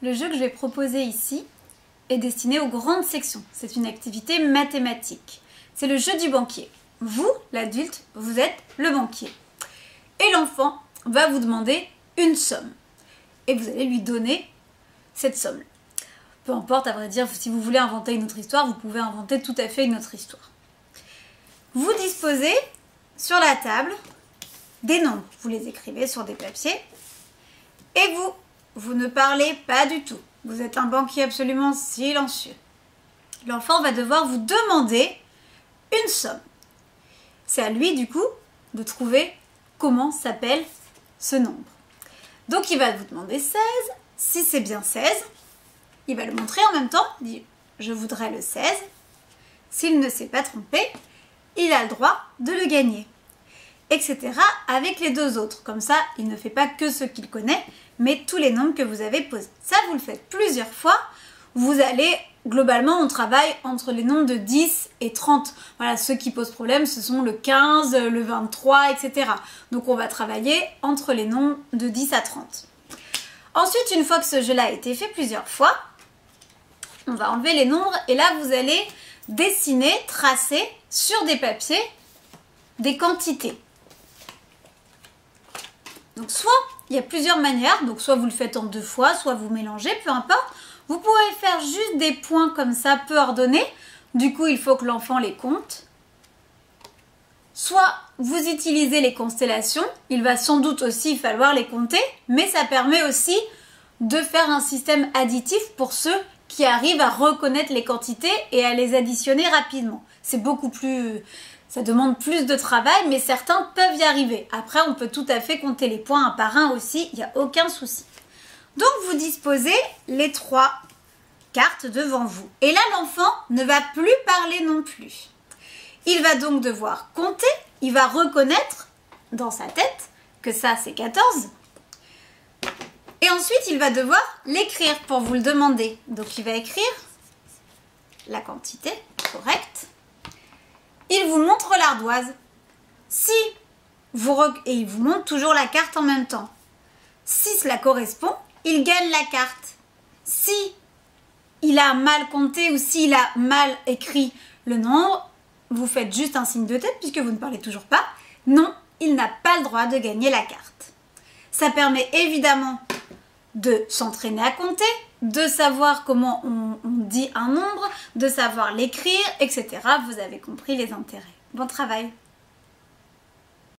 Le jeu que je vais proposer ici est destiné aux grandes sections. C'est une activité mathématique. C'est le jeu du banquier. Vous, l'adulte, vous êtes le banquier. Et l'enfant va vous demander une somme. Et vous allez lui donner cette somme. Peu importe, à vrai dire, si vous voulez inventer une autre histoire, vous pouvez inventer tout à fait une autre histoire. Vous disposez sur la table des nombres. Vous les écrivez sur des papiers. Et vous ne parlez pas du tout. Vous êtes un banquier absolument silencieux. L'enfant va devoir vous demander une somme. C'est à lui, du coup, de trouver comment s'appelle ce nombre. Donc, il va vous demander 16. Si c'est bien 16, il va le montrer en même temps. Il dit « Je voudrais le 16 ». S'il ne s'est pas trompé, il a le droit de le gagner. Etc. avec les deux autres. Comme ça, il ne fait pas que ce qu'il connaît, mais tous les nombres que vous avez posés. Ça, vous le faites plusieurs fois. Vous allez, globalement, on travaille entre les nombres de 10 et 30. Voilà, ceux qui posent problème, ce sont le 15, le 23, etc. Donc, on va travailler entre les nombres de 10 à 30. Ensuite, une fois que ce jeu-là a été fait plusieurs fois, on va enlever les nombres et là, vous allez dessiner, tracer sur des papiers des quantités. Donc, soit il y a plusieurs manières, donc soit vous le faites en deux fois, soit vous mélangez, peu importe. Vous pouvez faire juste des points comme ça, peu ordonnés. Du coup, il faut que l'enfant les compte. Soit vous utilisez les constellations, il va sans doute aussi falloir les compter, mais ça permet aussi de faire un système additif pour ceux qui arrivent à reconnaître les quantités et à les additionner rapidement. C'est beaucoup plus... Ça demande plus de travail, mais certains peuvent y arriver. Après, on peut tout à fait compter les points un par un aussi, il n'y a aucun souci. Donc, vous disposez les 3 cartes devant vous. Et là, l'enfant ne va plus parler non plus. Il va donc devoir compter, il va reconnaître dans sa tête que ça, c'est 14. Et ensuite, il va devoir l'écrire pour vous le demander. Donc, il va écrire la quantité correcte. Il vous montre l'ardoise. Et il vous montre toujours la carte en même temps. Si cela correspond, il gagne la carte. Si il a mal compté ou s'il a mal écrit le nombre, vous faites juste un signe de tête puisque vous ne parlez toujours pas. Non, il n'a pas le droit de gagner la carte. Ça permet évidemment de s'entraîner à compter, de savoir comment on dit un nombre, de savoir l'écrire, etc. Vous avez compris les intérêts. Bon travail!